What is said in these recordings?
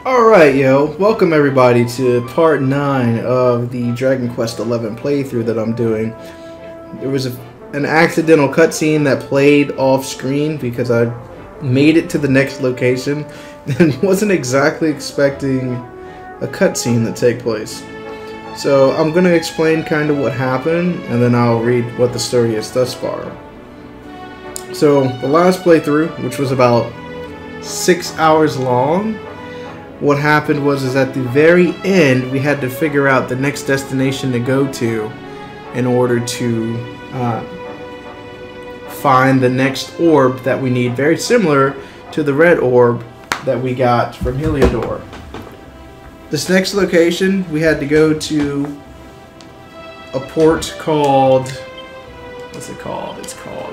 Alright, yo. Welcome everybody to part 9 of the Dragon Quest XI playthrough that I'm doing. There was an accidental cutscene that played off screen because I made it to the next location and wasn't exactly expecting a cutscene to take place. So I'm going to explain kind of what happened and then I'll read what the story is thus far. So the last playthrough, which was about 6 hours long, what happened was at the very end we had to figure out the next destination to go to in order to find the next orb that we need, very similar to the red orb that we got from Heliodor. This next location we had to go to a port called, what's it called? It's called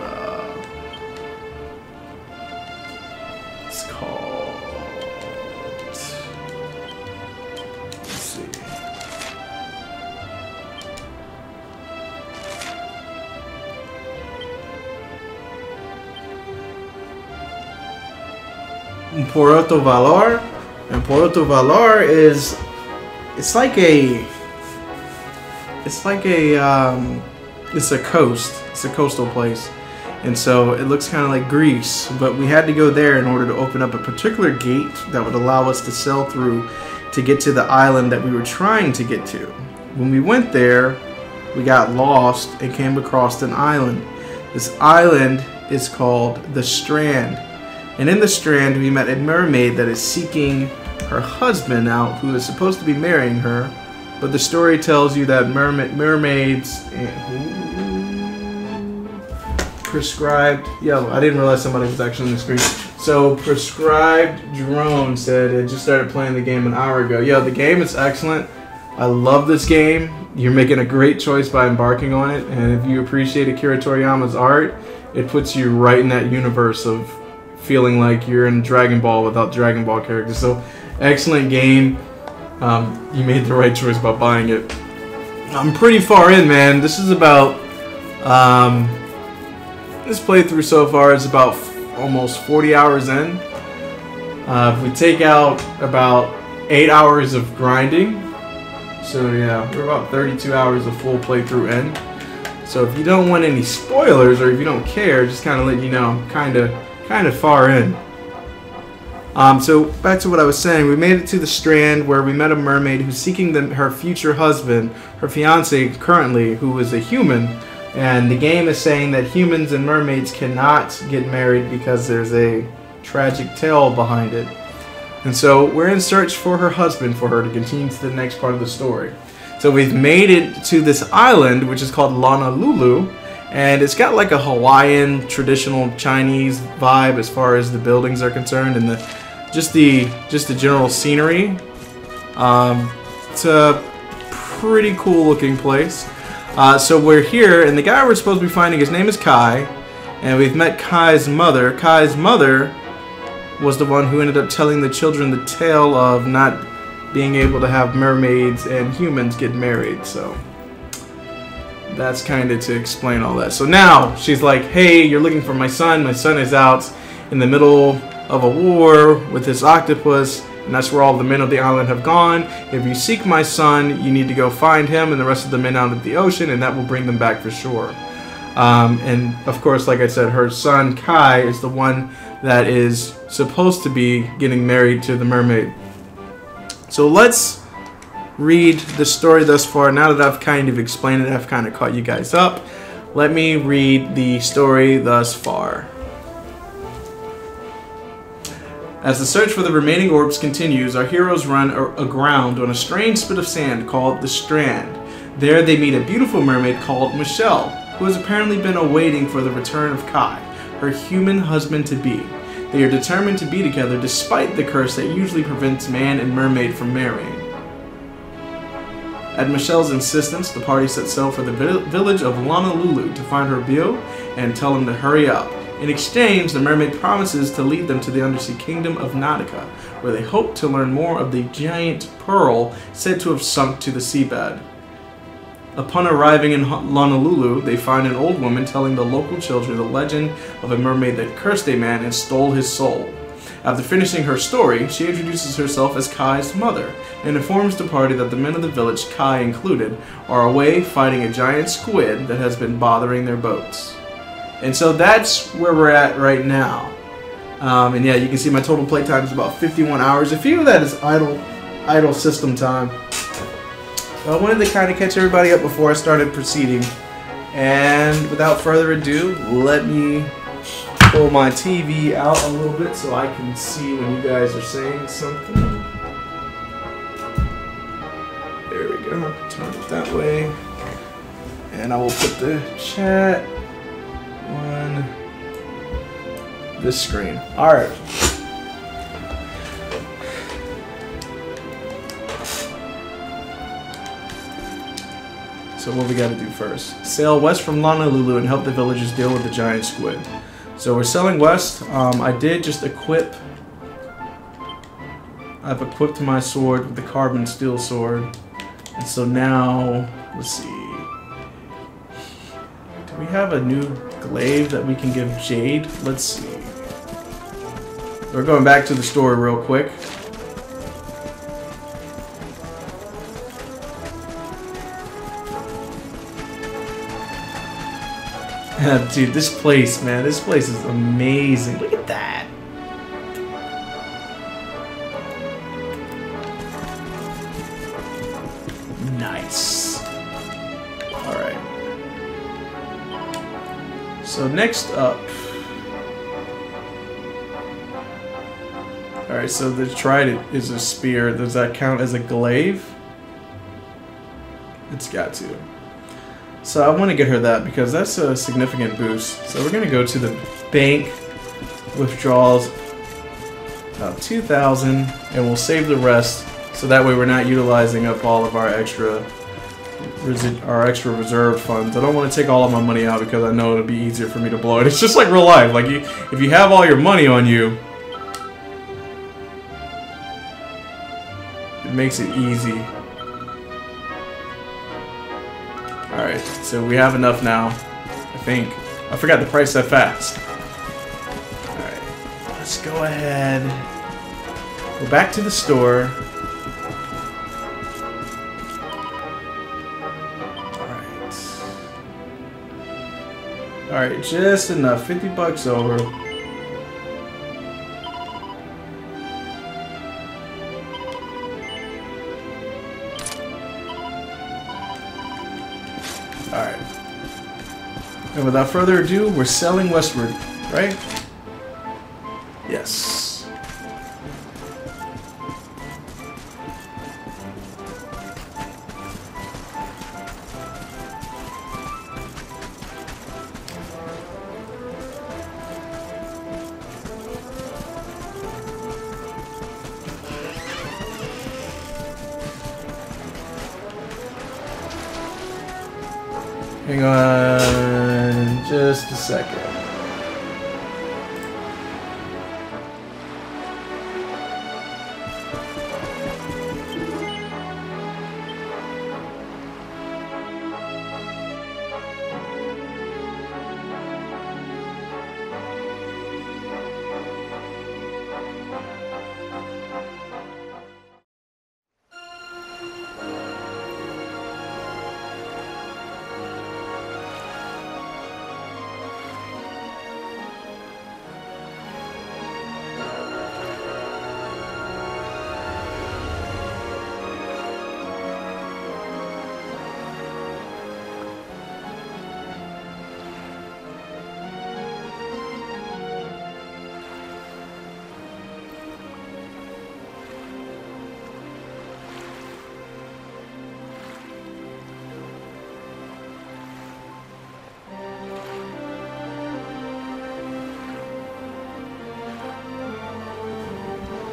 Puerto Valor, and Puerto Valor is it's a coast. It's a coastal place, and so it looks kind of like Greece. But we had to go there in order to open up a particular gate that would allow us to sail through to get to the island that we were trying to get to. When we went there, we got lost and came across an island. This island is called the Strand. And in the Strand, we met a mermaid that is seeking her husband out, who is supposed to be marrying her. But the story tells you that mermaids prescribed. Yo, I didn't realize somebody was actually on the screen. So prescribed drone said it just started playing the game an hour ago. Yo, the game is excellent. I love this game. You're making a great choice by embarking on it. And if you appreciate Akira Toriyama's art, it puts you right in that universe of feeling like you're in Dragon Ball without Dragon Ball characters. So, excellent game. You made the right choice about buying it. I'm pretty far in, man. This is about this playthrough so far is about almost 40 hours in. If we take out about 8 hours of grinding, so yeah, we're about 32 hours of full playthrough in. So if you don't want any spoilers or if you don't care, just kind of let you know, kind of far in. So back to what I was saying, we made it to the Strand where we met a mermaid who's seeking her future husband, her fiance currently, who is a human. And the game is saying that humans and mermaids cannot get married because there's a tragic tale behind it. And so we're in search for her husband for her to continue to the next part of the story. So we've made it to this island, which is called Lonalulu. And it's got like a Hawaiian traditional Chinese vibe as far as the buildings are concerned and just the general scenery. It's a pretty cool looking place. So we're here, and the guy we're supposed to be finding, his name is Kai, and we've met Kai's mother. Kai's mother was the one who ended up telling the children the tale of not being able to have mermaids and humans get married. So that's kind of to explain all that. So now she's like, hey, you're looking for my son. My son is out in the middle of a war with this octopus, and that's where all the men of the island have gone. If you seek my son, you need to go find him and the rest of the men out of the ocean, and that will bring them back for sure. And of course, like I said, her son Kai is the one that is supposed to be getting married to the mermaid. So let's read the story thus far. Now that I've kind of explained it, I've kind of caught you guys up. Let me read the story thus far. As the search for the remaining orbs continues, our heroes run aground on a strange spit of sand called the Strand. There they meet a beautiful mermaid called Michelle, who has apparently been awaiting for the return of Kai, her human husband-to-be. They are determined to be together despite the curse that usually prevents man and mermaid from marrying. At Michelle's insistence, the party set sail for the village of Lonalulu to find her beau and tell him to hurry up. In exchange, the mermaid promises to lead them to the undersea kingdom of Nautica, where they hope to learn more of the giant pearl said to have sunk to the seabed. Upon arriving in Lonalulu, they find an old woman telling the local children the legend of a mermaid that cursed a man and stole his soul. After finishing her story, she introduces herself as Kai's mother and informs the party that the men of the village, Kai included, are away fighting a giant squid that has been bothering their boats. And so that's where we're at right now. And yeah, you can see my total playtime is about 51 hours. A few of that is idle system time. So I wanted to kind of catch everybody up before I started proceeding. And without further ado, let me pull my TV out a little bit so I can see when you guys are saying something. There we go. Turn it that way. And I will put the chat on this screen. Alright. So what we gotta do first? Sail west from Lonalulu and help the villagers deal with the giant squid. So we're sailing west. I did just equip. I've equipped my sword with the carbon steel sword. And so now, let's see. Do we have a new glaive that we can give Jade? Let's see. We're going back to the story real quick. Dude, this place, man, this place is amazing. Look at that. Nice. Alright. So next up. Alright, so the trident is a spear. Does that count as a glaive? It's got to. So I want to get her that because that's a significant boost. So we're going to go to the bank, withdrawals about 2,000, and we'll save the rest so that way we're not utilizing up all of our extra reserve funds. I don't want to take all of my money out because I know it'll be easier for me to blow it. It's just like real life. Like if you have all your money on you, it makes it easy. Alright, so we have enough now, I think. I forgot to price that fast. Alright, let's go ahead. Go back to the store. Alright, just enough. 50 bucks over. Alright. And without further ado, we're sailing westward, right? Yes. Hang on just a second.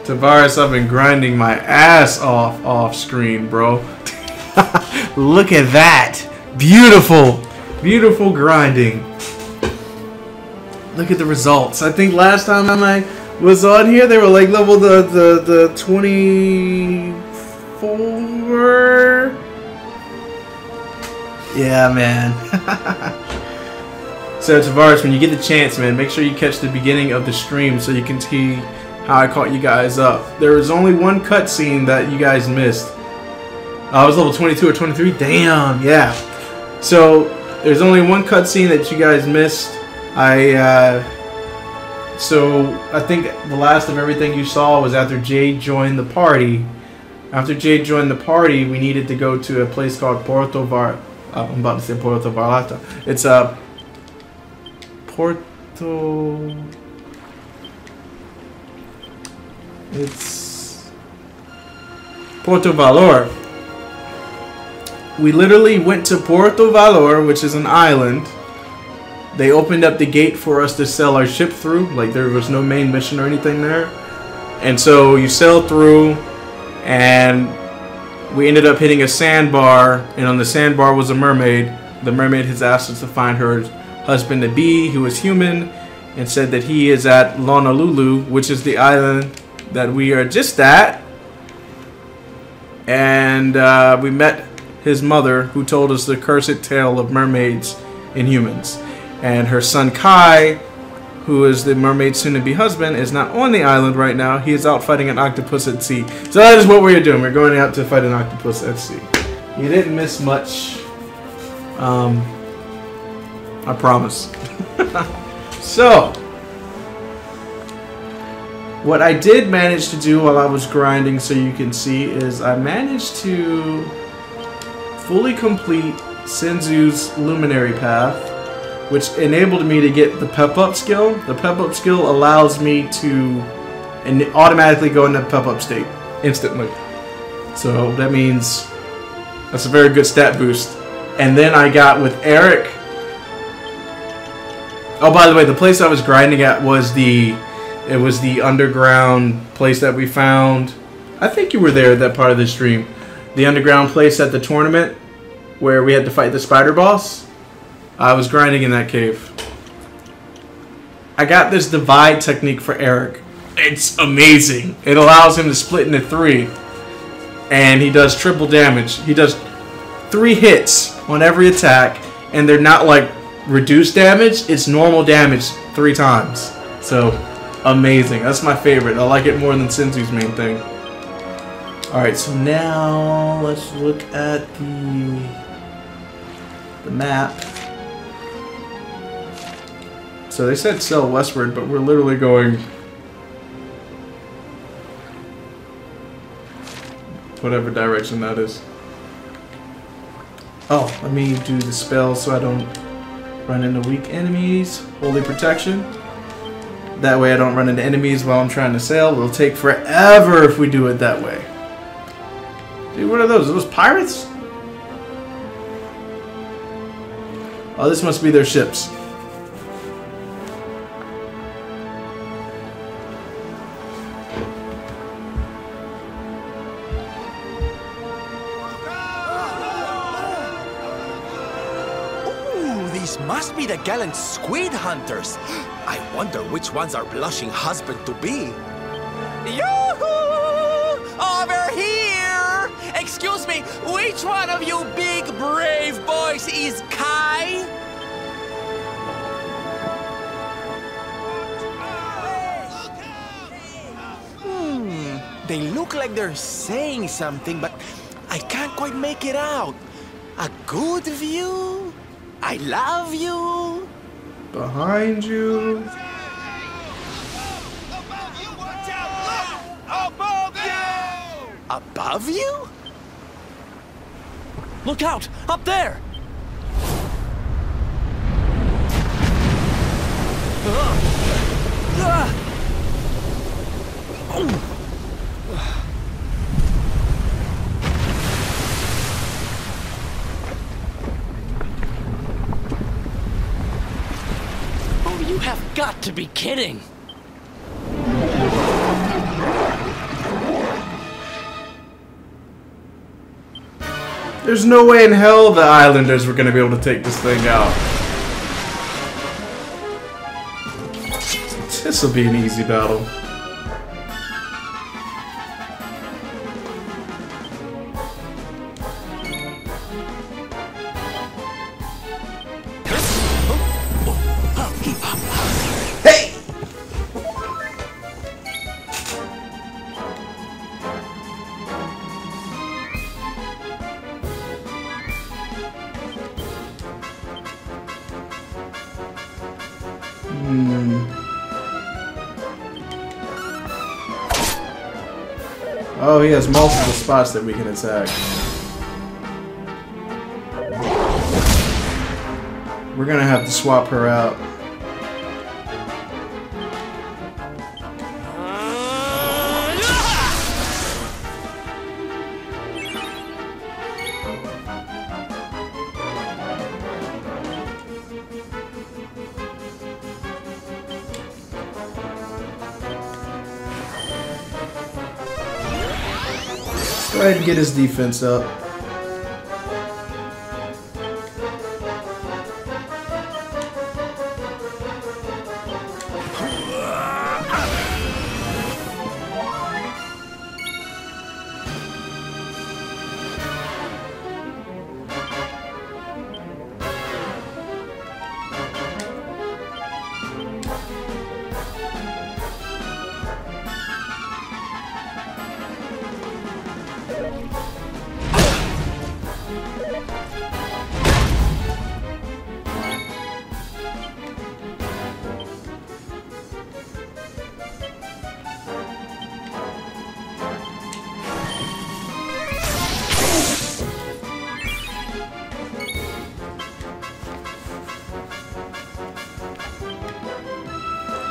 Tavares, I've been grinding my ass off screen, bro. Look at that. Beautiful. Beautiful grinding. Look at the results. I think last time I was on here, they were like level the 24. Yeah, man. So Tavares, when you get the chance, man, make sure you catch the beginning of the stream so you can see how I caught you guys up. There was only one cutscene that you guys missed. I was level 22 or 23. Damn, yeah. So there's only one cutscene that you guys missed. So I think the last of everything you saw was after Jade joined the party. After Jade joined the party, we needed to go to a place called Porto Var. I'm about to say Porto Vallarta. It's a Porto. It's Porto Valor. We literally went to Porto Valor, which is an island. They opened up the gate for us to sail our ship through. Like, there was no main mission or anything there. And so you sail through, and we ended up hitting a sandbar, and on the sandbar was a mermaid. The mermaid has asked us to find her husband-to-be, who is human, and said that he is at Lonalulu, which is the island that we are just at. And we met his mother, who told us the cursed tale of mermaids and humans. And her son Kai, who is the mermaid's soon-to-be husband, is not on the island right now. He is out fighting an octopus at sea. So that is what we're doing. We're going out to fight an octopus at sea. You didn't miss much. I promise. So, what I did manage to do while I was grinding, so you can see, is I managed to fully complete Senzu's Luminary Path, which enabled me to get the pep-up skill. The pep-up skill allows me to automatically go into pep-up state instantly. So that means that's a very good stat boost. And then I got with Eric. Oh, by the way, the place I was grinding at was the underground place that we found. I think you were there at that part of the stream. The underground place at the tournament where we had to fight the spider boss. I was grinding in that cave. I got this divide technique for Eric. It's amazing. It allows him to split into 3. And he does triple damage. He does 3 hits on every attack. And they're not like reduced damage. It's normal damage 3 times. So, amazing. That's my favorite. I like it more than Senzu's main thing. Alright, so now let's look at the map. So they said sail westward, but we're literally going whatever direction that is. Oh, let me do the spell so I don't run into weak enemies. Holy protection. That way I don't run into enemies while I'm trying to sail. It'll take forever if we do it that way. Dude, what are those? Are those pirates? Oh, this must be their ships. Must be the gallant squid hunters. I wonder which ones are blushing husband-to-be. Yoo-hoo! Over here! Excuse me, which one of you big brave boys is Kai? They look like they're saying something, but I can't quite make it out. A good view? I love you. Behind you. Above you, watch out! Look! Above you! Above you? Look out! Up there! You have got to be kidding! There's no way in hell the islanders were going to be able to take this thing out. This will be an easy battle. Oh, he has multiple spots that we can attack. We're gonna have to swap her out. Go ahead and get his defense up.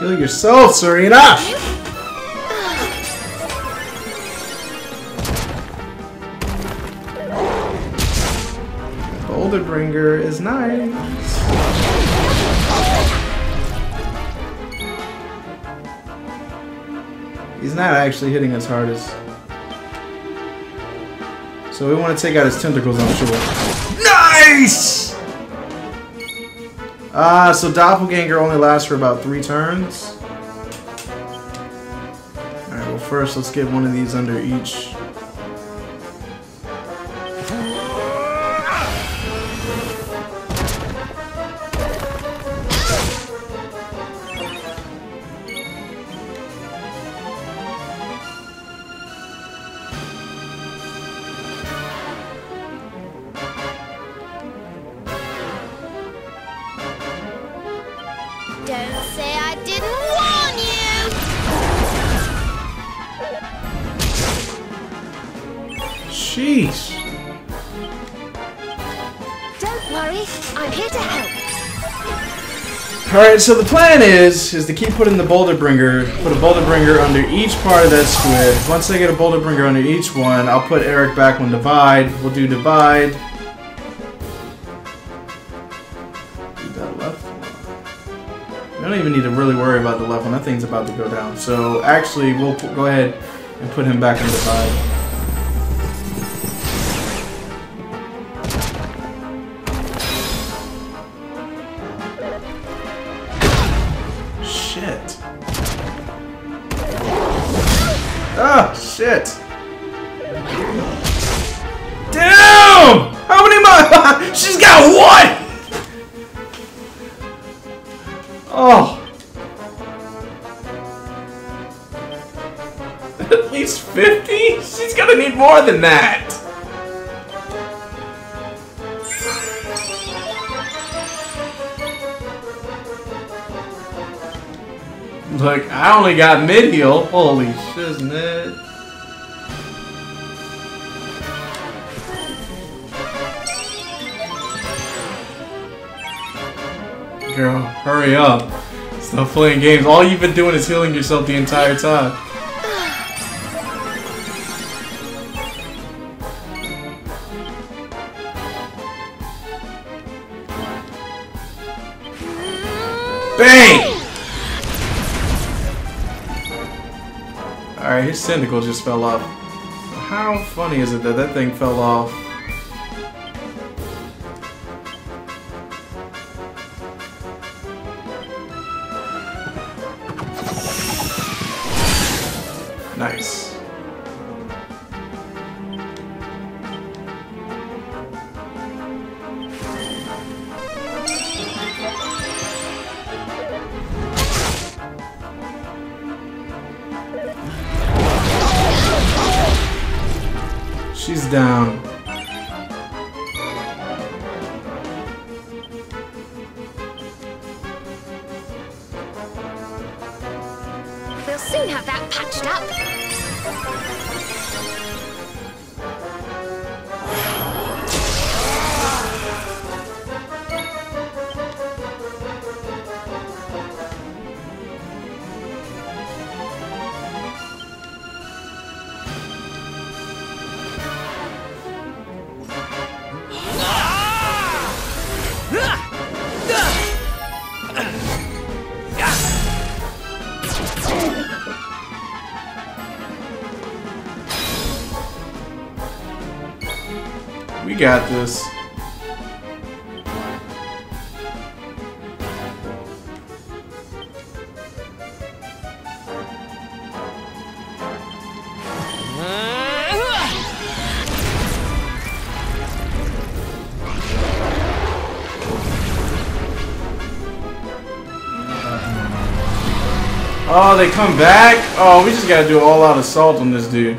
Heal yourself, Serena! Boulder Bringer is nice. He's not actually hitting as hard as... So we want to take out his tentacles, I'm sure. Nice! So Doppelganger only lasts for about 3 turns. Alright, well first let's get one of these under each. Don't say I didn't warn you! Sheesh. Don't worry, I'm here to help. Alright, so the plan is to keep putting the Boulder Bringer, put a Boulder Bringer under each part of that squid. Once I get a Boulder Bringer under each one, I'll put Eric back on Divide. We'll do Divide. Do that left one. I don't even need to really worry about the left one. That thing's about to go down. So actually, we'll go ahead and put him back on Divide. Shit. Ah, shit. Damn! How many more? She's got one! Oh. At least 50? She's gonna need more than that. Look, I only got mid-heal. Holy shiznit. Girl, hurry up. Stop playing games. All you've been doing is healing yourself the entire time. Bang! Alright, his tentacle just fell off. How funny is it that that thing fell off? Nice. She's down. We got this. Oh, they come back? Oh, we just gotta do all-out assault on this dude.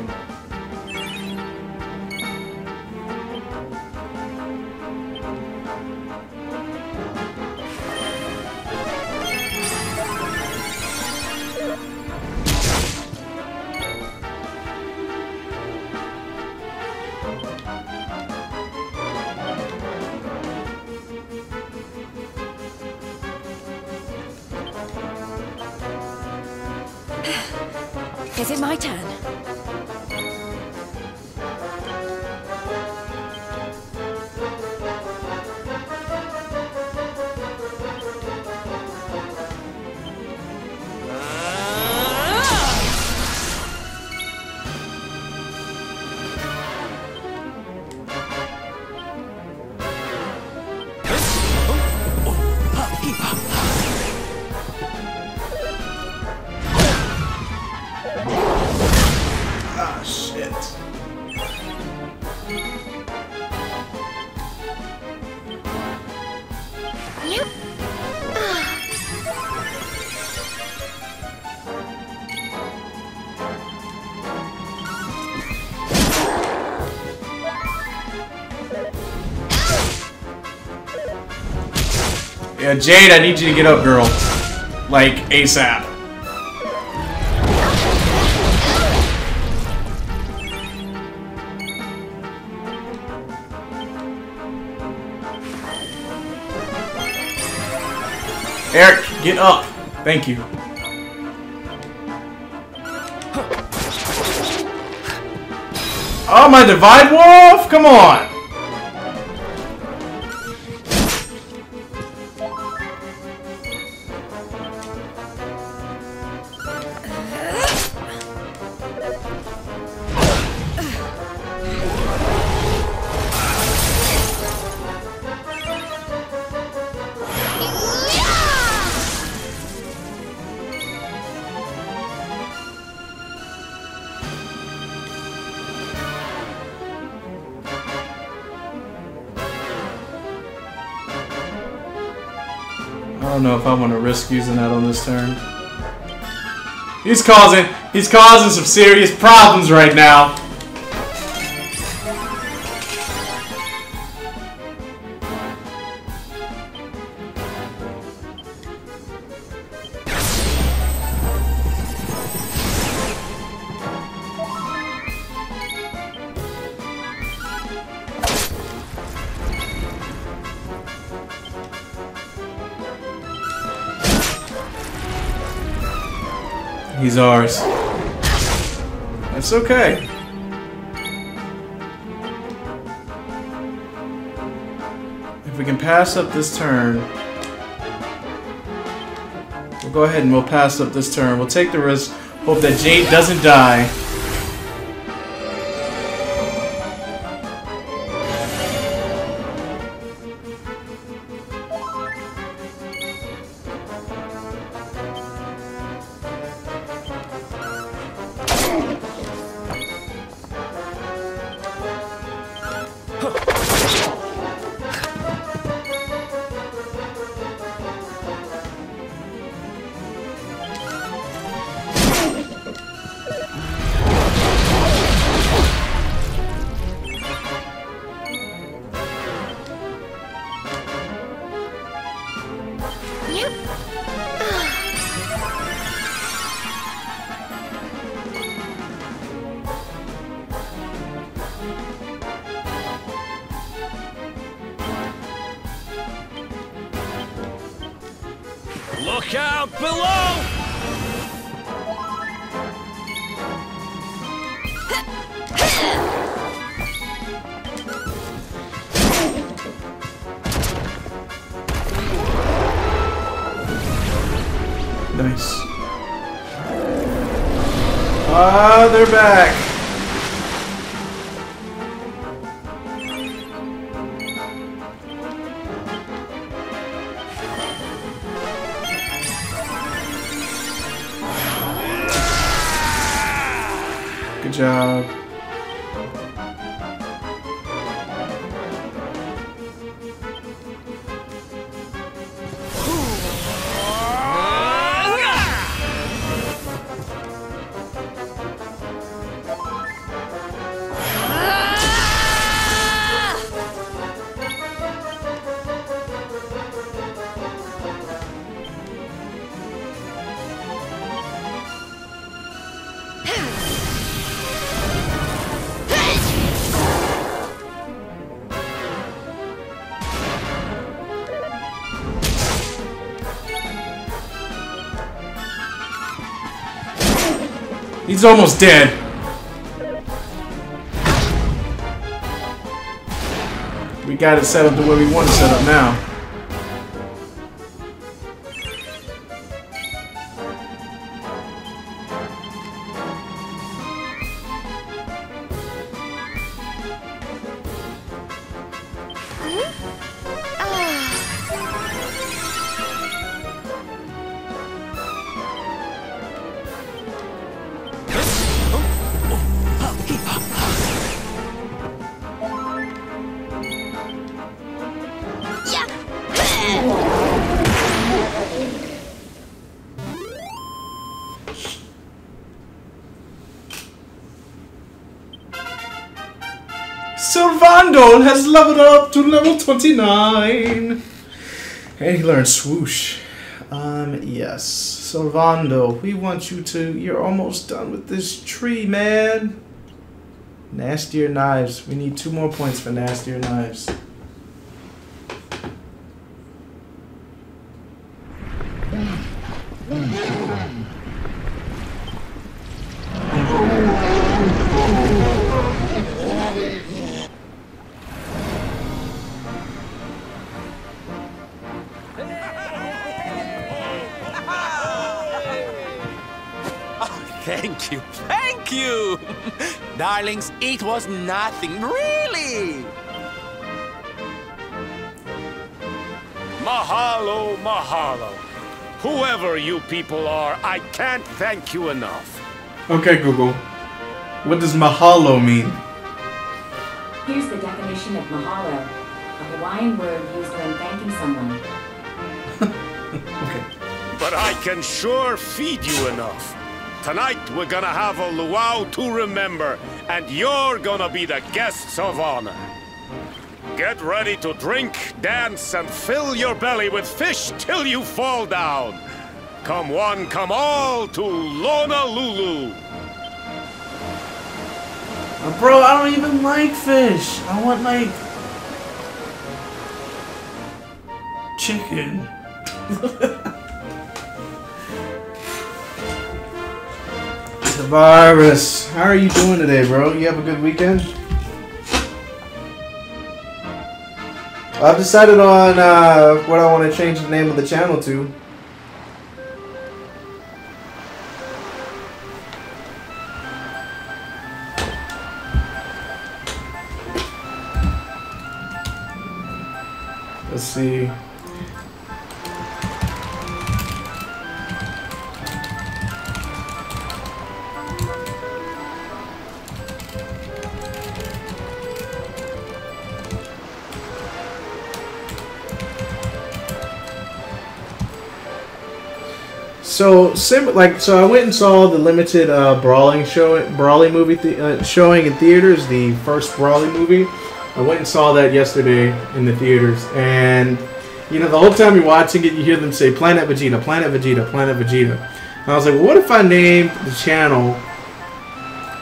Is it my turn? Ah, shit. Yep. Yeah, Jade, I need you to get up, girl. Like, ASAP. Eric, get up. Thank you. Oh, my Divide Wolf? Come on. I don't know if I want to risk using that on this turn. He's causing some serious problems right now. He's ours. That's okay. If we can pass up this turn, we'll go ahead and we'll pass up this turn. We'll take the risk, hope that Jade doesn't die. Look out below! Nice. Ah, they're back. He's almost dead. We got it set up the way we want it set up now. Servando has leveled up to level 29. And he learned swoosh. Yes. Servando, we want you to... You're almost done with this tree, man. Nastier knives. We need 2 more points for nastier knives. Thank you, thank you! Darlings, it was nothing, really! Mahalo, mahalo. Whoever you people are, I can't thank you enough. Okay, Google. What does mahalo mean? Here's the definition of mahalo, a Hawaiian word used when thanking someone. Okay. But I can sure feed you enough. Tonight we're gonna have a luau to remember, and you're gonna be the guests of honor. Get ready to drink, dance, and fill your belly with fish till you fall down. Come one, come all to Lonalulu. Bro, I don't even like fish. I want like chicken. Virus, how are you doing today, bro? You have a good weekend? I've decided on what I want to change the name of the channel to. Let's see. So I went and saw the limited Brawling movie showing in theaters, the first Brawling movie. I went and saw that yesterday in the theaters, and you know the whole time you're watching it, you hear them say Planet Vegeta, Planet Vegeta, Planet Vegeta. And I was like, well, what if I named the channel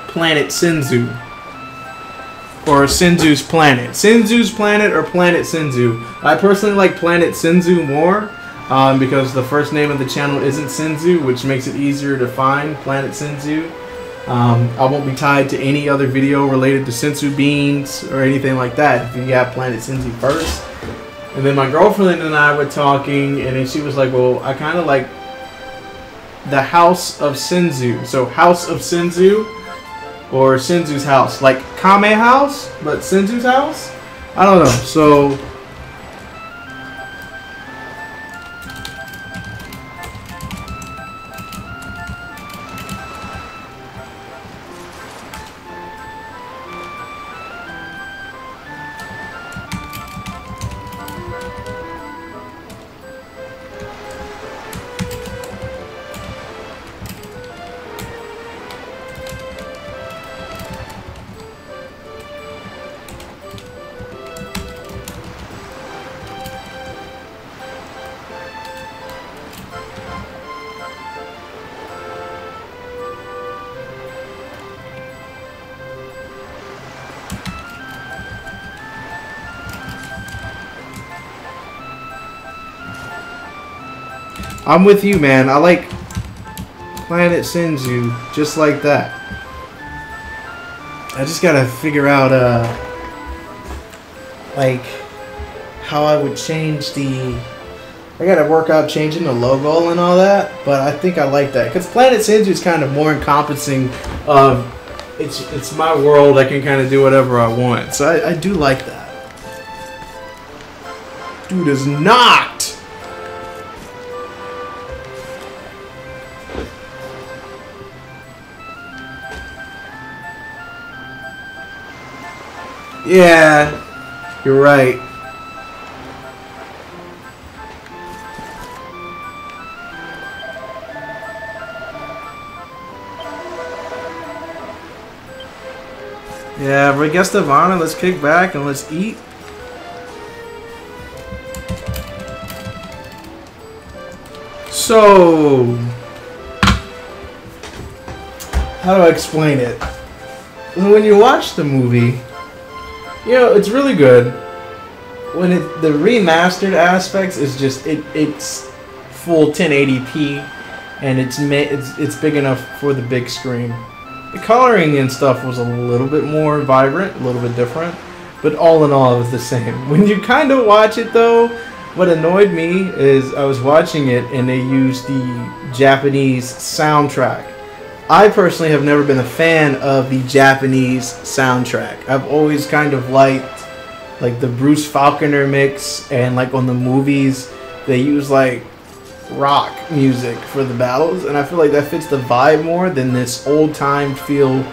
Planet Senzu? Or Senzu's Planet. Senzu's Planet or Planet Senzu. I personally like Planet Senzu more. Because the first name of the channel isn't Senzu, which makes it easier to find Planet Senzu. I won't be tied to any other video related to Senzu beans or anything like that if you have Planet Senzu first. And then my girlfriend and I were talking, and then she was like, well, I kind of like the House of Senzu. So House of Senzu or Senzu's house. Like Kame house, but Senzu's house? I don't know. So... I'm with you, man. I like Planet Senzu just like that. I just gotta figure out, like, how I would change the... I gotta work out changing the logo and all that, but I think I like that. Because Planet Senzu is kind of more encompassing of, it's my world, I can kind of do whatever I want. So I do like that. Dude is not! Yeah, you're right. Yeah, but guest of honor, let's kick back and let's eat. So, how do I explain it? When you watch the movie, you know, it's really good. When the remastered aspects is just it's full 1080p, and it's big enough for the big screen. The coloring and stuff was a little bit more vibrant, a little bit different, but all in all, it was the same. When you kind of watch it though, what annoyed me is I was watching it and they used the Japanese soundtrack. I personally have never been a fan of the Japanese soundtrack. I've always kind of liked like the Bruce Falconer mix, and like on the movies they use like rock music for the battles, and I feel like that fits the vibe more than this old time feel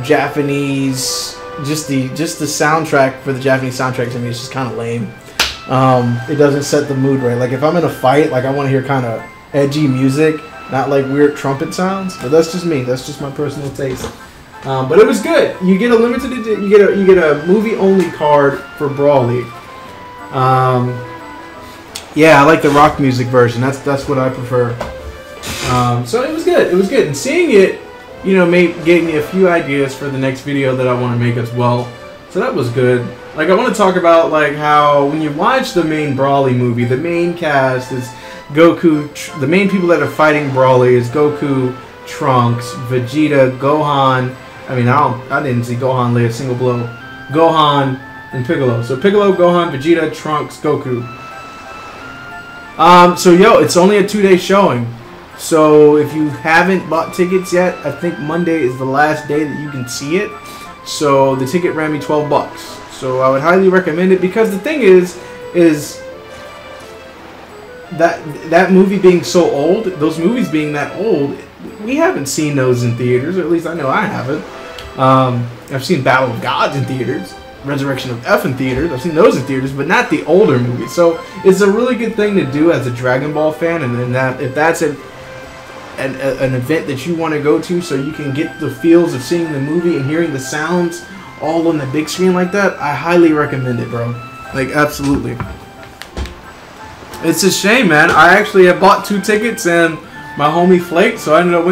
Japanese. Just the soundtrack for the Japanese soundtrack to me is just kind of lame. It doesn't set the mood right. Like if I'm in a fight, like I want to hear kind of edgy music, not like weird trumpet sounds. But that's just me. That's just my personal taste. But it was good. You get a limited. You get a movie only card for Brawly. Yeah, I like the rock music version. That's what I prefer. So it was good. It was good. And seeing it, you know, gave me a few ideas for the next video that I want to make as well. So that was good. Like I want to talk about like how when you watch the main Brawly movie, the main cast is Goku. The main people that are fighting Brawly is Goku, Trunks, Vegeta, Gohan. I mean, I didn't see Gohan lay a single blow. Gohan and Piccolo. So Piccolo, Gohan, Vegeta, Trunks, Goku. So yo, it's only a 2-day showing. So if you haven't bought tickets yet, I think Monday is the last day that you can see it. So the ticket ran me $12. So I would highly recommend it, because the thing is that movie being so old, those movies being that old, we haven't seen those in theaters, or at least I know I haven't. I've seen Battle of Gods in theaters, Resurrection of F in theaters. I've seen those in theaters, but not the older movies. So it's a really good thing to do as a Dragon Ball fan, and then that if that's an event that you want to go to, so you can get the feels of seeing the movie and hearing the sounds all on the big screen like that, I highly recommend it, bro. Like absolutely. It's a shame, man. I actually have bought 2 tickets and my homie flaked, so I ended up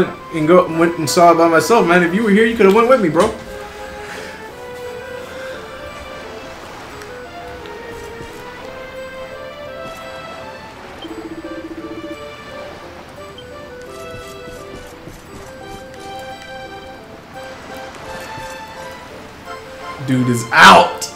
went and saw it by myself, man. If you were here, you could have went with me, bro. Dude is out.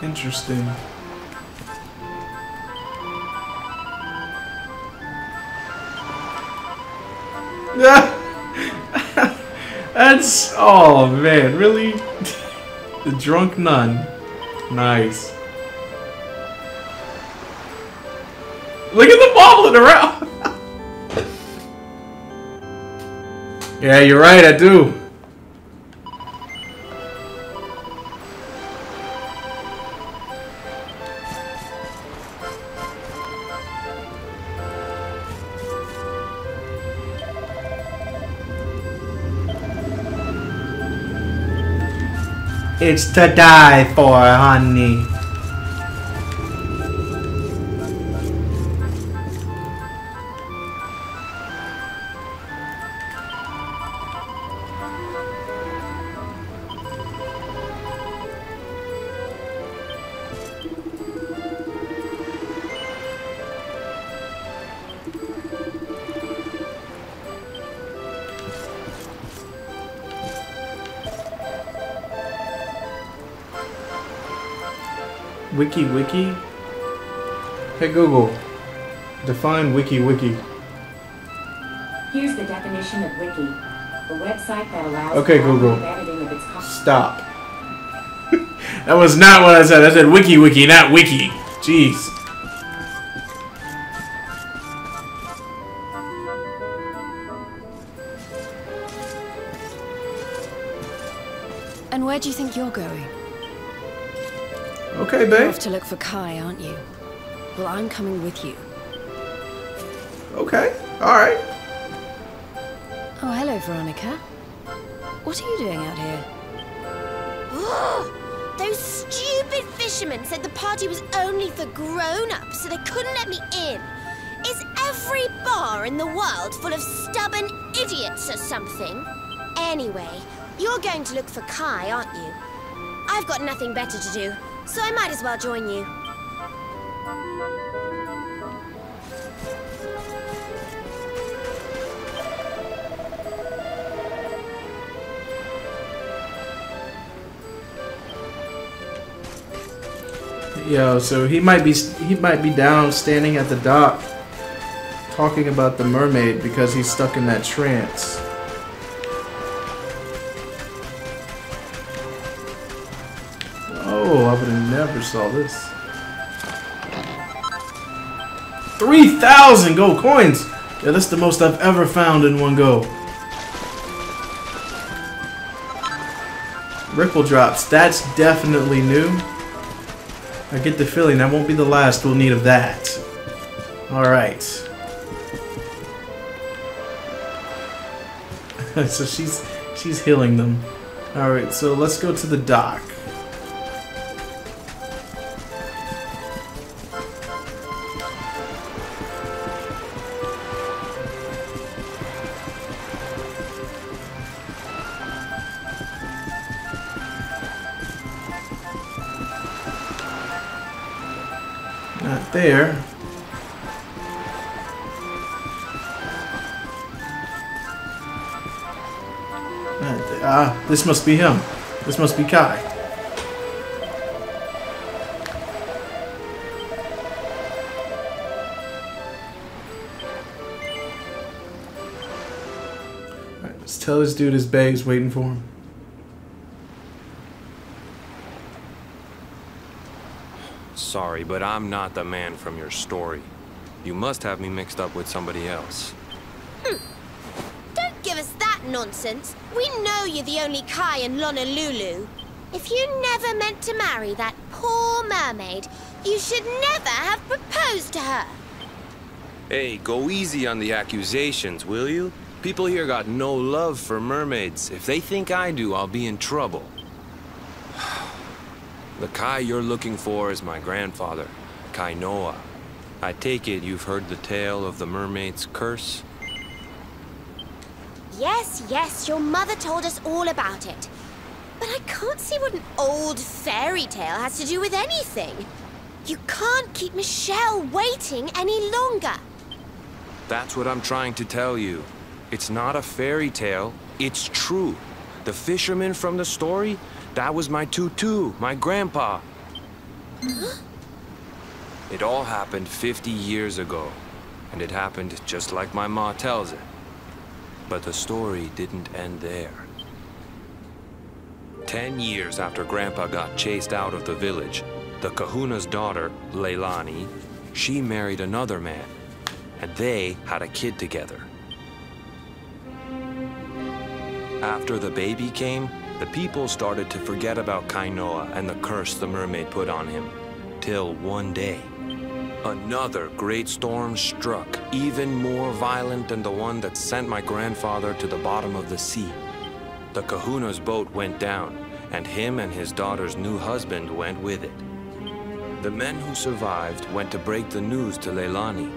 Interesting. That's, oh man, really? The drunk nun. Nice. Look at them wobbling around. Yeah, you're right, I do. It's to die for, honey. Wiki wiki? Hey Google, define wiki wiki. Here's the definition of wiki. The website that allows Okay, for Google. editing of its content. Stop. That was not what I said. I said wiki wiki, not wiki. Jeez. And where do you think you're going? Okay, You're babe. off to look for Kai, aren't you? Well, I'm coming with you. Okay. Alright. Oh, hello, Veronica. What are you doing out here? Ugh, those stupid fishermen said the party was only for grown-ups, so they couldn't let me in. Is every bar in the world full of stubborn idiots or something? Anyway, you're going to look for Kai, aren't you? I've got nothing better to do, so I might as well join you. Yo, so he might be down standing at the dock talking about the mermaid because he's stuck in that trance. Oh, I would have never saw this. 3,000 gold coins! Yeah, that's the most I've ever found in one go. Ripple drops, that's definitely new. I get the feeling that won't be the last we'll need of that. Alright. So she's healing them. Alright, so let's go to the dock. Not there. Not there. Ah, this must be him. This must be Kai. Alright, let's tell this dude his bag's waiting for him. Sorry, but I'm not the man from your story. You must have me mixed up with somebody else. Don't give us that nonsense. We know you're the only Kai in Lonalulu. If you never meant to marry that poor mermaid, you should never have proposed to her. Hey, go easy on the accusations, will you? People here got no love for mermaids. If they think I do, I'll be in trouble. The Kai you're looking for is my grandfather, Kai Noah. I take it you've heard the tale of the mermaid's curse? Yes, yes, your mother told us all about it. But I can't see what an old fairy tale has to do with anything. You can't keep Michelle waiting any longer. That's what I'm trying to tell you. It's not a fairy tale, it's true. The fisherman from the story, that was my tutu, my grandpa. Huh? It all happened 50 years ago, and it happened just like my ma tells it. But the story didn't end there. 10 years after Grandpa got chased out of the village, the kahuna's daughter, Leilani, she married another man, and they had a kid together. After the baby came, the people started to forget about Kainoa and the curse the mermaid put on him. Till one day, another great storm struck, even more violent than the one that sent my grandfather to the bottom of the sea. The kahuna's boat went down, and him and his daughter's new husband went with it. The men who survived went to break the news to Leilani,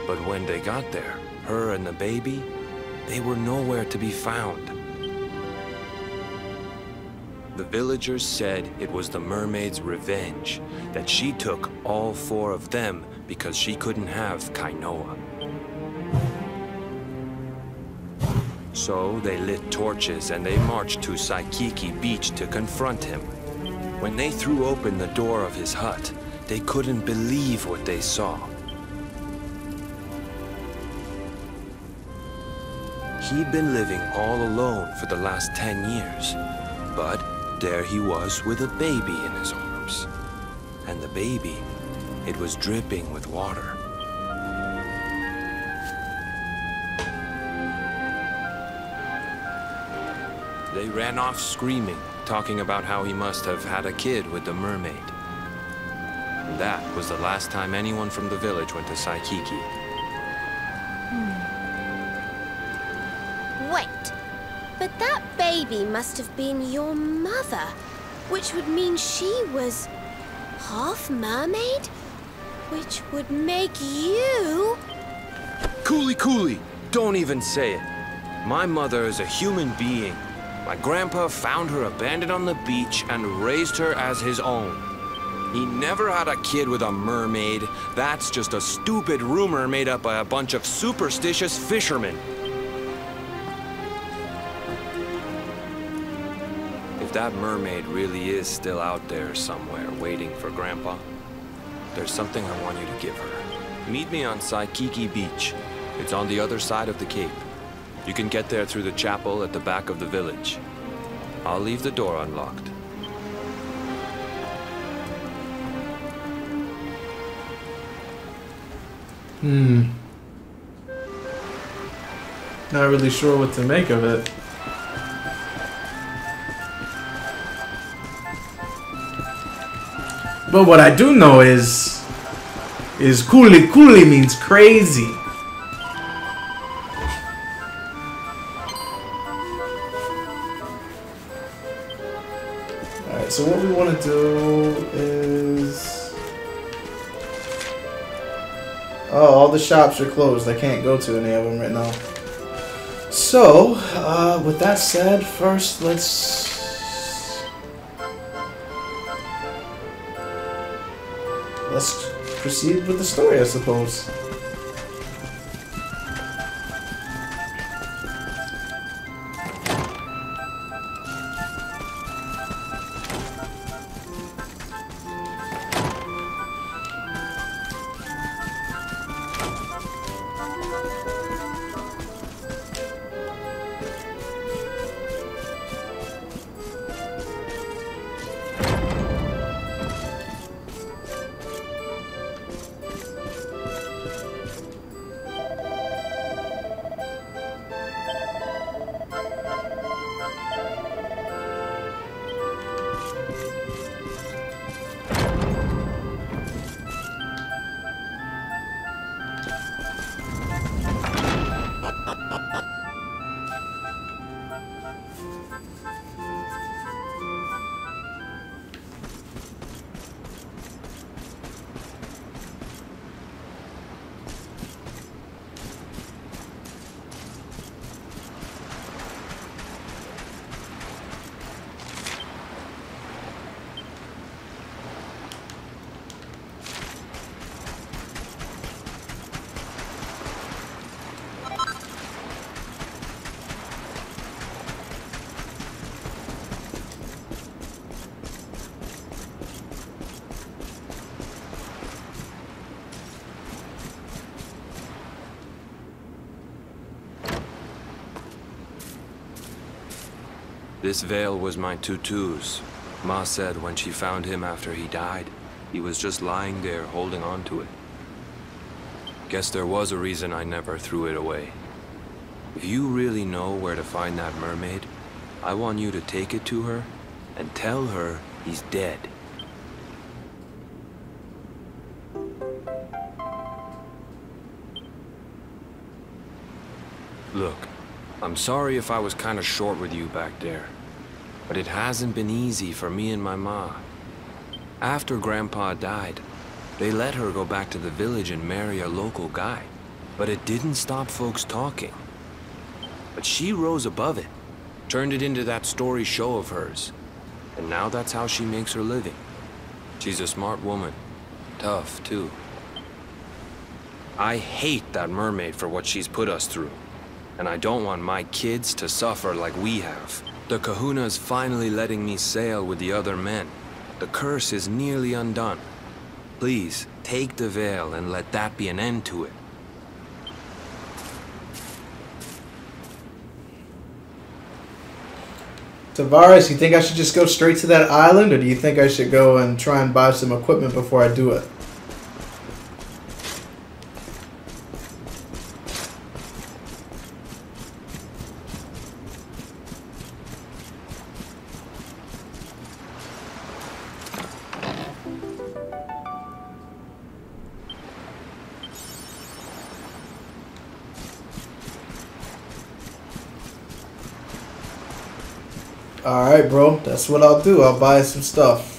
but when they got there, her and the baby, they were nowhere to be found. The villagers said it was the mermaid's revenge, that she took all 4 of them because she couldn't have Kainoa. So they lit torches and they marched to Saikiki Beach to confront him. When they threw open the door of his hut, they couldn't believe what they saw. He'd been living all alone for the last 10 years, but there he was with a baby in his arms. And the baby, it was dripping with water. They ran off screaming, talking about how he must have had a kid with the mermaid. And that was the last time anyone from the village went to Saikiki. Wait, but that baby must have been your mother, which would mean she was half mermaid, which would make you... Cooley, don't even say it. My mother is a human being. My grandpa found her abandoned on the beach and raised her as his own. He never had a kid with a mermaid. That's just a stupid rumor made up by a bunch of superstitious fishermen. If that mermaid really is still out there somewhere waiting for Grandpa, there's something I want you to give her. Meet me on Saikiki Beach. It's on the other side of the cape. You can get there through the chapel at the back of the village. I'll leave the door unlocked. Not really sure what to make of it. But what I do know is Kuli means crazy. Alright, so what we want to do is... Oh, all the shops are closed. I can't go to any of them right now. So, with that said, first let's proceed with the story, I suppose. This veil was my tutu's. Ma said when she found him after he died, he was just lying there holding on to it. Guess there was a reason I never threw it away. If you really know where to find that mermaid, I want you to take it to her and tell her he's dead. Look, I'm sorry if I was kind of short with you back there, but it hasn't been easy for me and my ma. After Grandpa died, they let her go back to the village and marry a local guy, but it didn't stop folks talking. But she rose above it, turned it into that story show of hers, and now that's how she makes her living. She's a smart woman, tough too. I hate that mermaid for what she's put us through. And I don't want my kids to suffer like we have. The Kahuna's finally letting me sail with the other men. The curse is nearly undone. Please, take the veil and let that be an end to it. Tavares, you think I should just go straight to that island, or do you think I should go and try and buy some equipment before I do it? Alright, bro. That's what I'll do. I'll buy some stuff.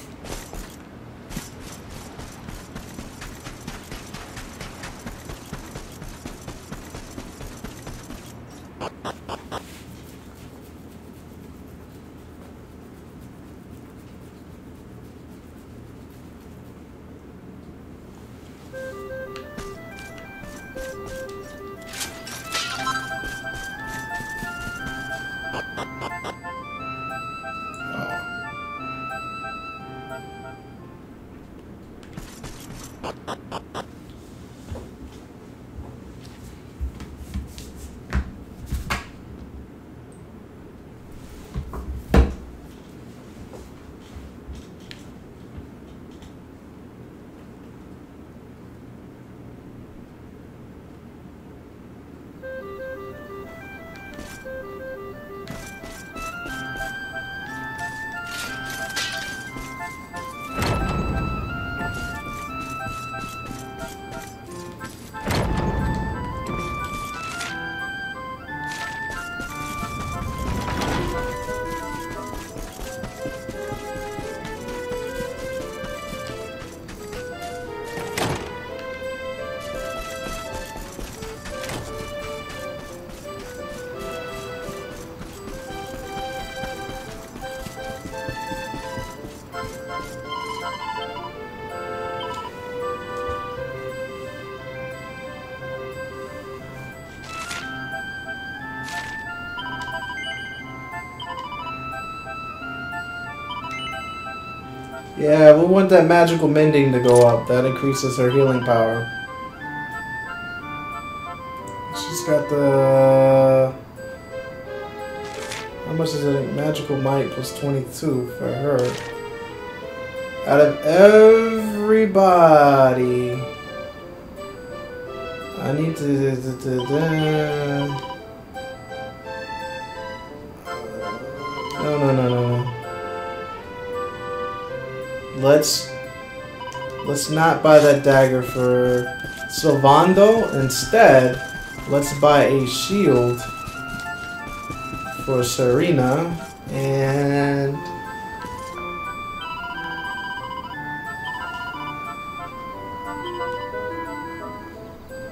Yeah, we want that magical mending to go up. That increases her healing power. She's got the... How much is it? Magical might plus 22 for her. Out of everybody, I need to... No. Let's not buy that dagger for Sylvando. Instead, let's buy a shield for Serena and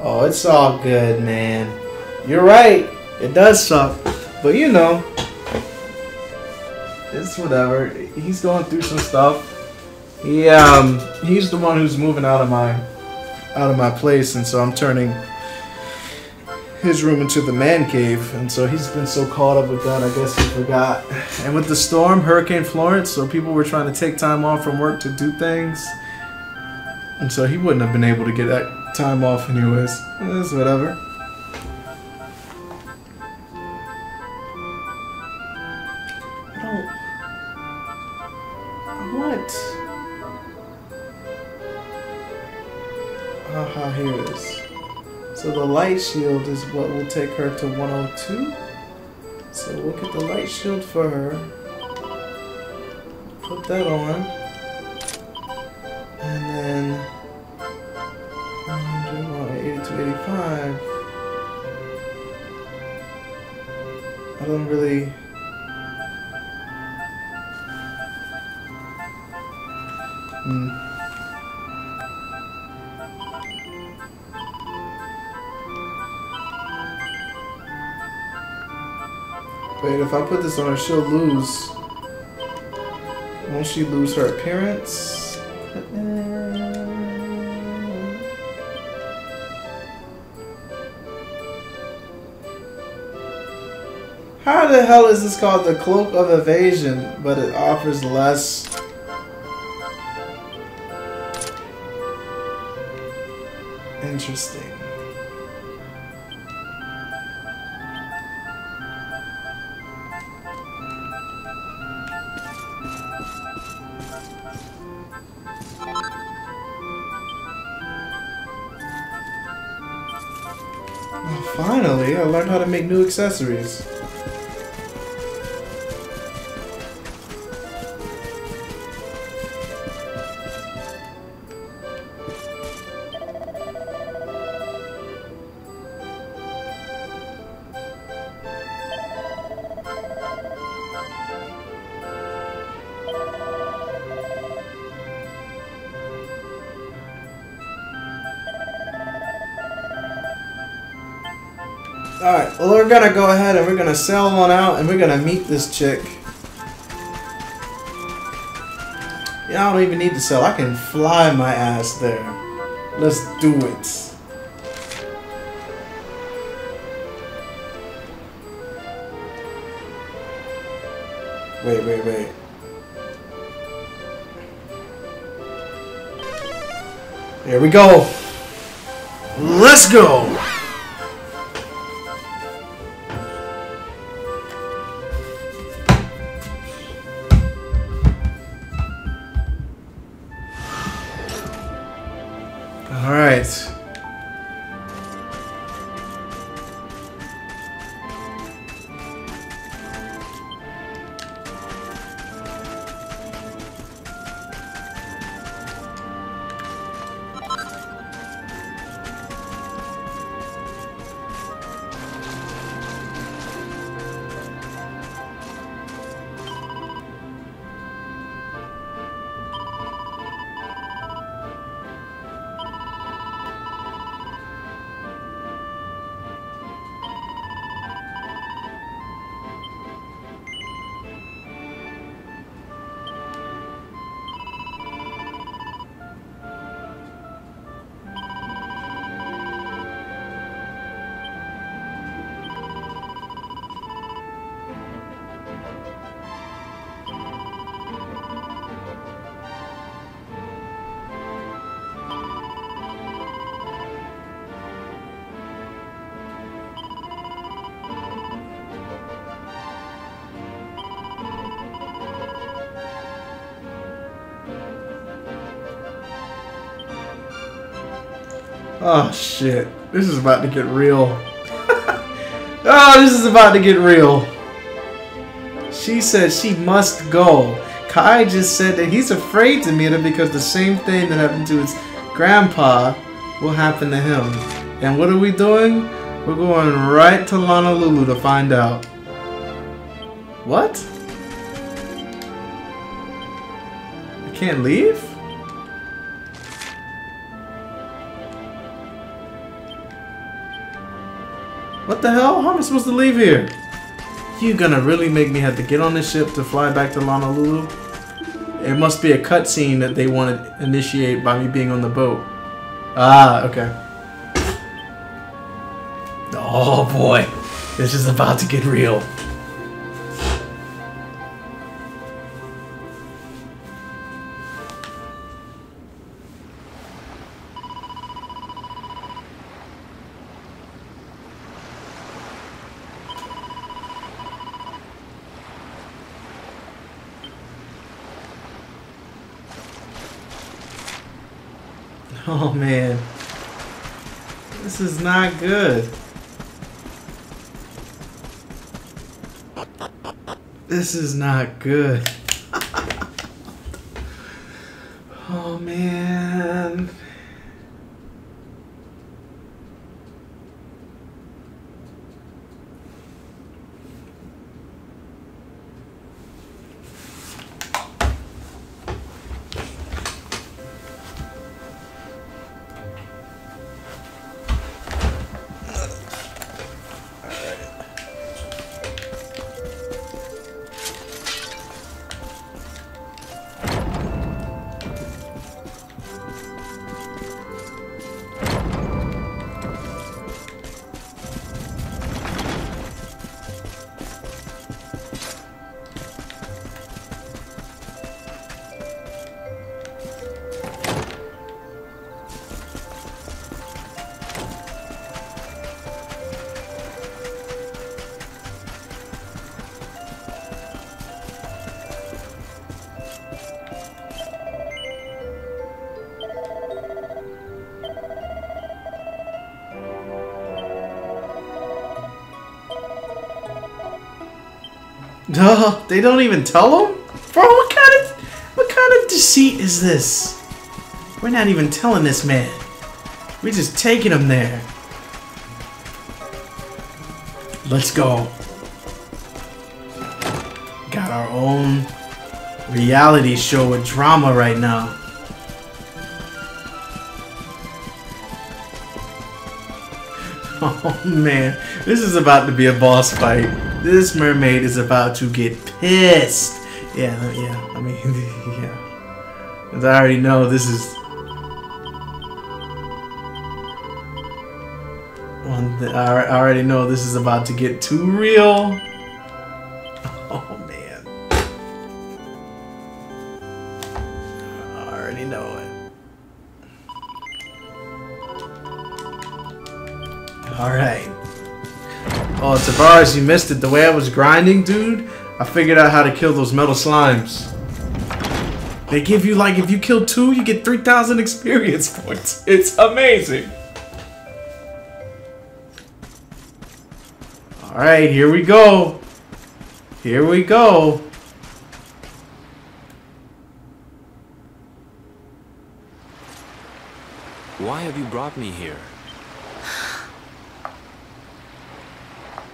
oh, it's all good, man. You're right. It does suck, but you know, it's whatever. He's going through some stuff. He's the one who's moving out of my place, and so I'm turning his room into the man cave, and so he's been so caught up with that, I guess he forgot. And with the storm, Hurricane Florence, so people were trying to take time off from work to do things, and so he wouldn't have been able to get that time off anyways. It's whatever. Here it is. So the light shield is what will take her to 102. So we'll get the light shield for her. Put that on. And then 100, 82, 85. I don't really... Wait, if I put this on her, she'll lose. Won't she lose her appearance? How the hell is this called the Cloak of Evasion, but it offers less Interesting. Oh, finally, I learned how to make new accessories. Alright, well we're gonna go ahead and we're gonna sail on out and we're gonna meet this chick. Yeah, I don't even need to sail, I can fly my ass there. Let's do it. Wait. Here we go. Let's go. Alright. Oh shit, this is about to get real. Oh, this is about to get real. She said she must go. Kai just said that he's afraid to meet her because the same thing that happened to his grandpa will happen to him. And what are we doing? We're going right to Lonalulu to find out. What? I can't leave? What the hell? How am I supposed to leave here? You gonna really make me have to get on this ship to fly back to Lonalulu? It must be a cutscene that they want to initiate by me being on the boat. Ah, okay. Oh boy, this is about to get real. Oh man, this is not good. This is not good. Oh man. No, they don't even tell him? Bro, what kind of deceit is this? We're not even telling this man. We're just taking him there. Let's go. Got our own reality show with drama right now. Oh man, this is about to be a boss fight. This mermaid is about to get pissed. Yeah, I mean, yeah. As I already know, this is one that I already know this is about to get too real. Oh man, I already know it. Alright. Oh, Tavares, you missed it. The way I was grinding, dude, I figured out how to kill those metal slimes. They give you, like, if you kill 2, you get 3,000 experience points. It's amazing. Alright, here we go. Here we go. Why have you brought me here?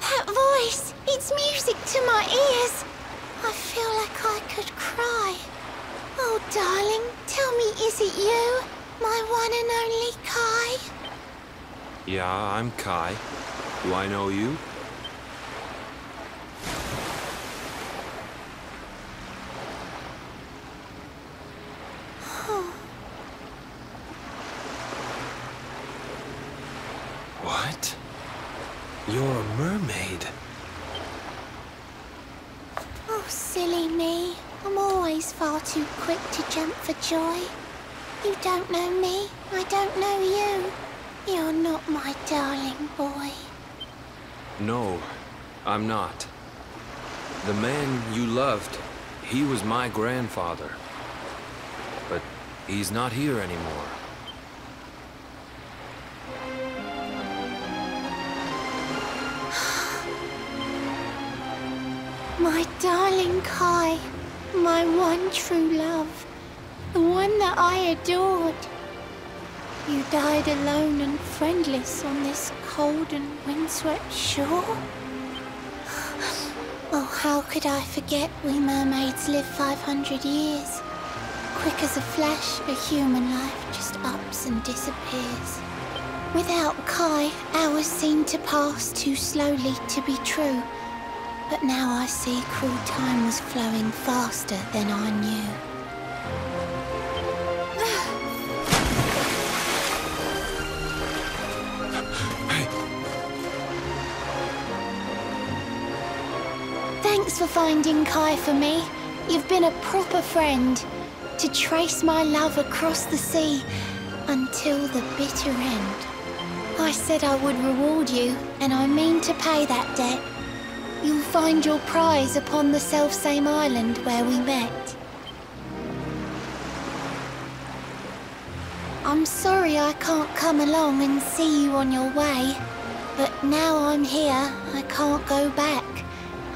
That voice! It's music to my ears. I feel like I could cry. Oh, darling, tell me, is it you? My one and only Kai? Yeah, I'm Kai. Do I know you? What? You're a mermaid. Oh, silly me. I'm always far too quick to jump for joy. You don't know me, I don't know you. You're not my darling boy. No, I'm not. The man you loved, he was my grandfather. But he's not here anymore. My darling Kai, my one true love, the one that I adored. You died alone and friendless on this cold and windswept shore? Oh, how could I forget we mermaids live 500 years? Quick as a flash, a human life just ups and disappears. Without Kai, hours seem to pass too slowly to be true. But now I see cruel time was flowing faster than I knew. Thanks for finding Kai for me. You've been a proper friend. To trace my love across the sea until the bitter end. I said I would reward you, and I mean to pay that debt. You'll find your prize upon the selfsame island where we met. I'm sorry I can't come along and see you on your way, but now I'm here, I can't go back.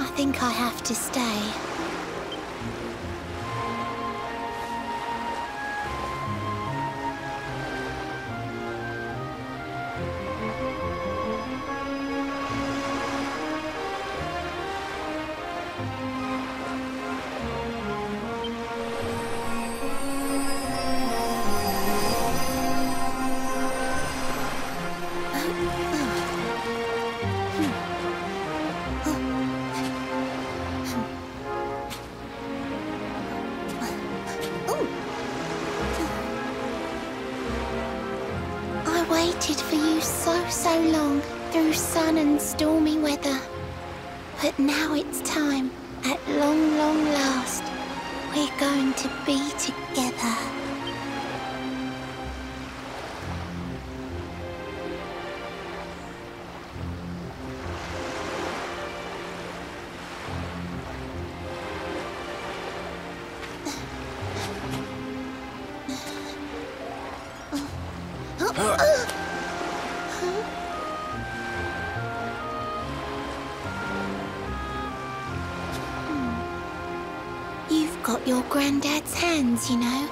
I think I have to stay. I waited for you so long, through sun and stormy weather. But now it's time, at long last, we're going to be together. got your granddad's hands, you know.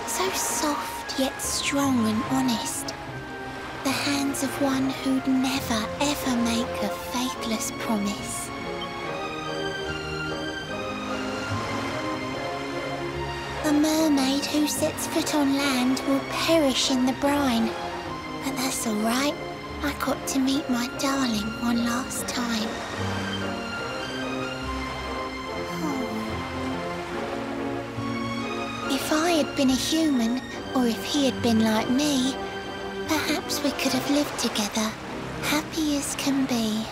So soft yet strong and honest. The hands of one who'd never ever make a faithless promise. A mermaid who sets foot on land will perish in the brine. But that's all right. I got to meet my darling one last time. If I had been a human, or if he had been like me, perhaps we could have lived together, happy as can be.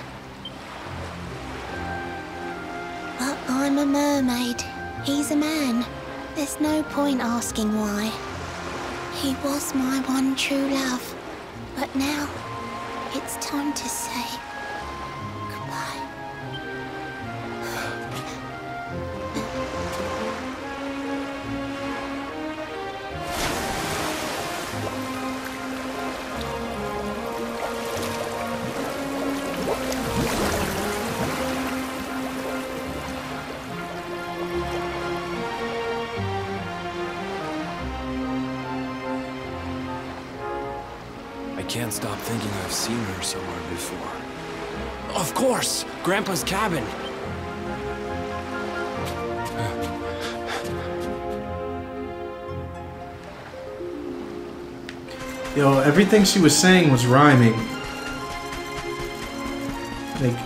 But I'm a mermaid. He's a man. There's no point asking why. He was my one true love, but now it's time to say goodbye. I can't stop thinking I've seen her somewhere before. Of course! Grandpa's cabin! Yo, everything she was saying was rhyming. Like...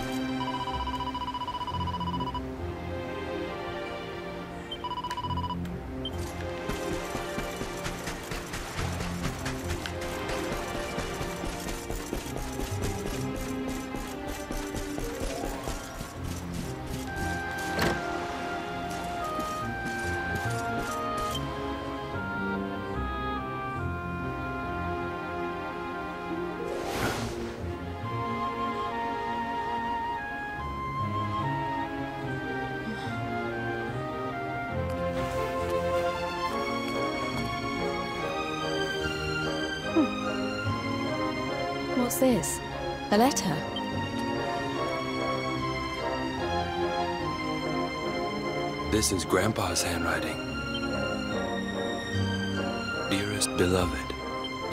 What's this? A letter? This is Grandpa's handwriting. Dearest beloved,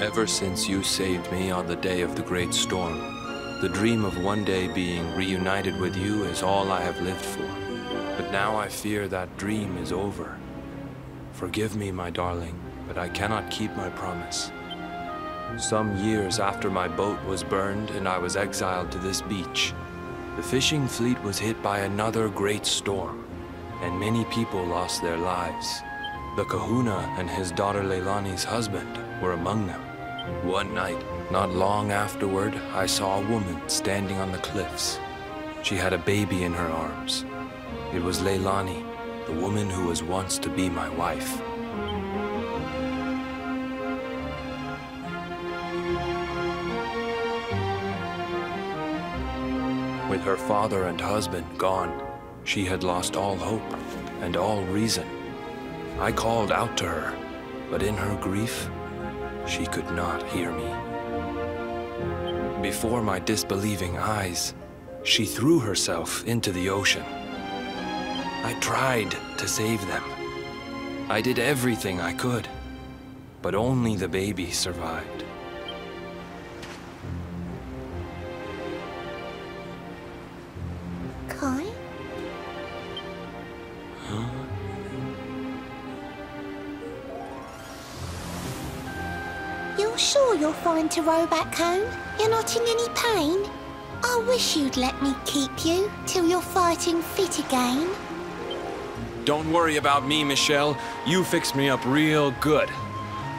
ever since you saved me on the day of the great storm, the dream of one day being reunited with you is all I have lived for. But now I fear that dream is over. Forgive me, my darling, but I cannot keep my promise. Some years after my boat was burned and I was exiled to this beach, the fishing fleet was hit by another great storm, and many people lost their lives. The kahuna and his daughter Leilani's husband were among them. One night, not long afterward, I saw a woman standing on the cliffs. She had a baby in her arms. It was Leilani, the woman who was once to be my wife. With her father and husband gone, she had lost all hope and all reason. I called out to her, but in her grief, she could not hear me. Before my disbelieving eyes, she threw herself into the ocean. I tried to save them. I did everything I could, but only the baby survived. Kai? Huh? You're sure you're fine to row back home? You're not in any pain? I wish you'd let me keep you till you're fighting fit again. Don't worry about me, Michelle. You fixed me up real good.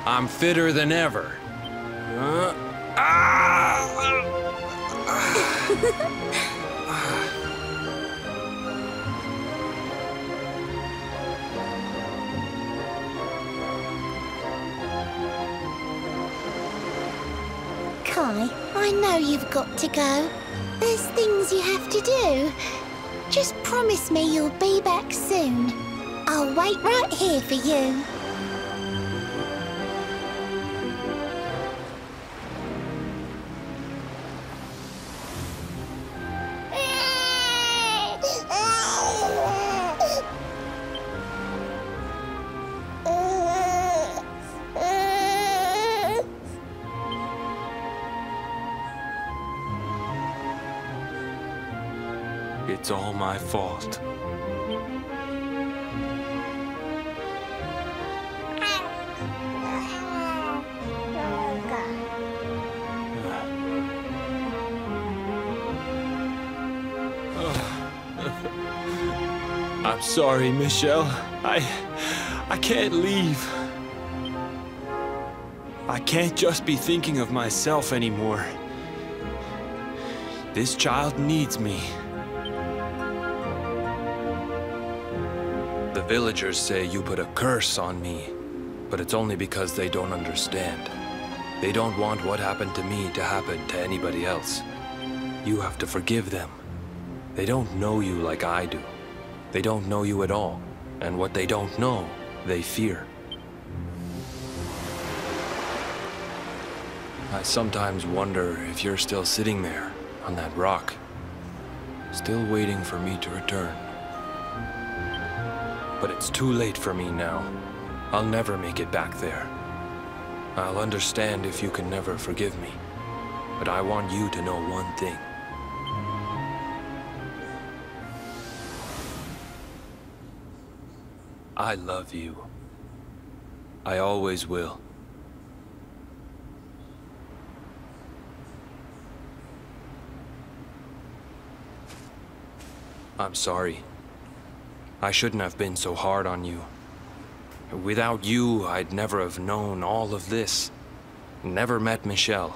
I'm fitter than ever. Kai, I know you've got to go. There's things you have to do. Just promise me you'll be back soon. I'll wait right here for you. It's all my fault. I'm sorry, Michelle. I can't leave. I can't just be thinking of myself anymore. This child needs me. The villagers say you put a curse on me, but it's only because they don't understand. They don't want what happened to me to happen to anybody else. You have to forgive them. They don't know you like I do. They don't know you at all, and what they don't know, they fear. I sometimes wonder if you're still sitting there, on that rock, still waiting for me to return. But it's too late for me now. I'll never make it back there. I'll understand if you can never forgive me, but I want you to know one thing. I love you. I always will. I'm sorry. I shouldn't have been so hard on you. Without you, I'd never have known all of this. Never met Michelle.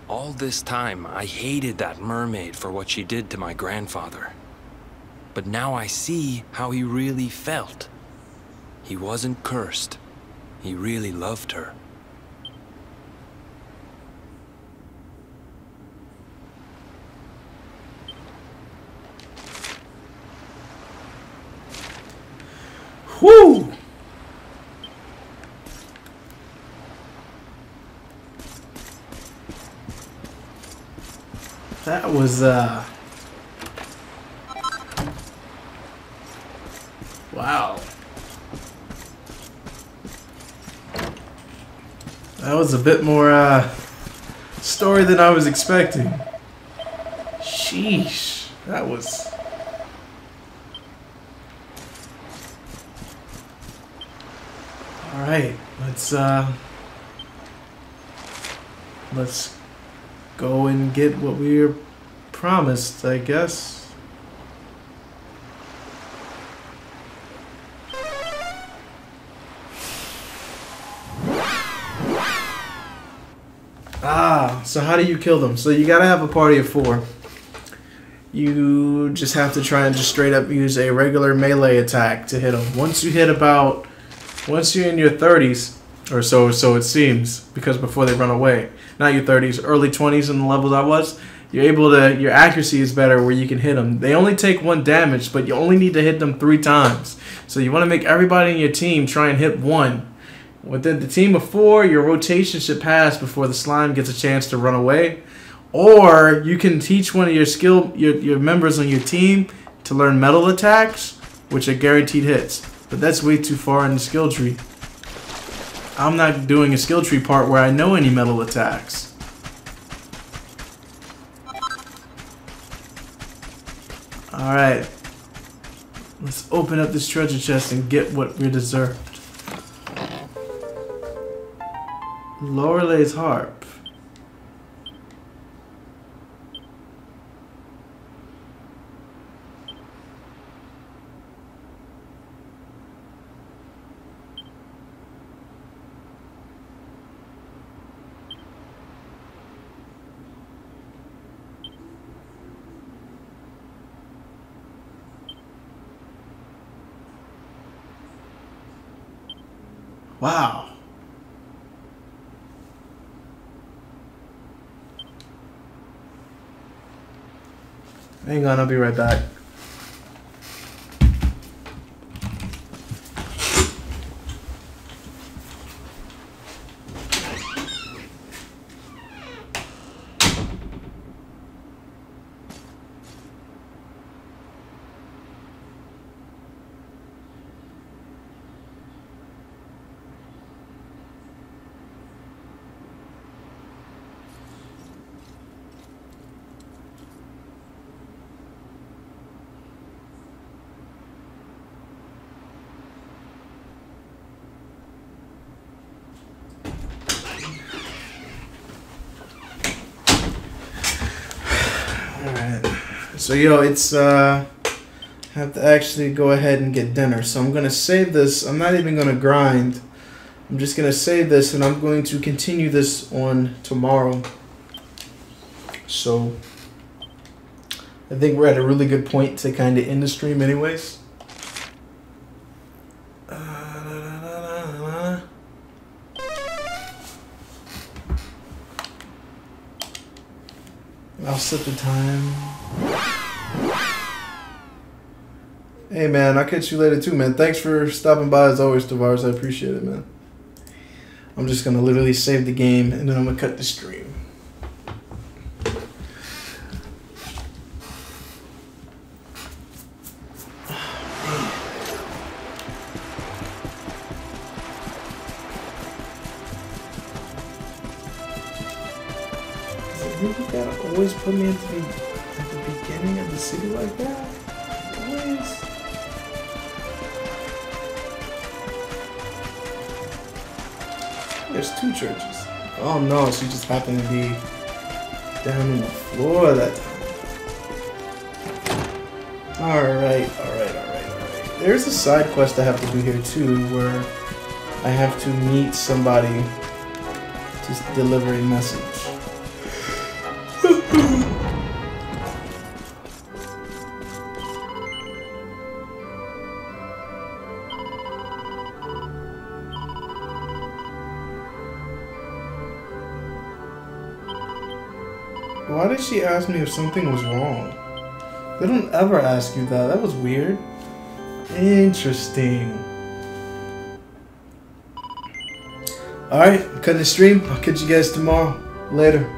All this time, I hated that mermaid for what she did to my grandfather. But now I see how he really felt. He wasn't cursed. He really loved her. Whoo! That was, wow. That was a bit more, story than I was expecting. Sheesh. That was... Alright, let's go and get what we were promised, I guess. So how do you kill them? So you gotta have a party of 4. You just have to try and just straight up use a regular melee attack to hit them. Once you're in your 30s, or so it seems, because before they run away, not your 30s, early 20s in the levels I was, you're able to, your accuracy is better where you can hit them. They only take 1 damage, but you only need to hit them 3 times. So you want to make everybody in your team try and hit 1. Within the team of 4, your rotation should pass before the slime gets a chance to run away. Or you can teach one of your members on your team to learn metal attacks, which are guaranteed hits. But that's way too far in the skill tree. I'm not doing a skill tree part where I know any metal attacks. Alright. Let's open up this treasure chest and get what we deserved. Lorelei's harp. Wow. Hang on, I'll be right back. So yo, it's I have to actually go ahead and get dinner. So I'm gonna save this. I'm not even gonna grind. I'm just gonna save this, and I'm going to continue this on tomorrow. So I think we're at a really good point to kind of end the stream, anyways. I'll set the time. Hey man, I'll catch you later too, man. Thanks for stopping by as always, Tavares. I appreciate it, man. I'm just gonna literally save the game and then I'm gonna cut the stream. You gotta always put me at the beginning of the city like that? Always. There's 2 churches. Oh no, she just happened to be down on the floor that time. Alright. There's a side quest I have to do here too, where I have to meet somebody to deliver a message. Why did she ask me if something was wrong? They don't ever ask you that. That was weird. Interesting. Alright, I'm cutting the stream. I'll catch you guys tomorrow. Later.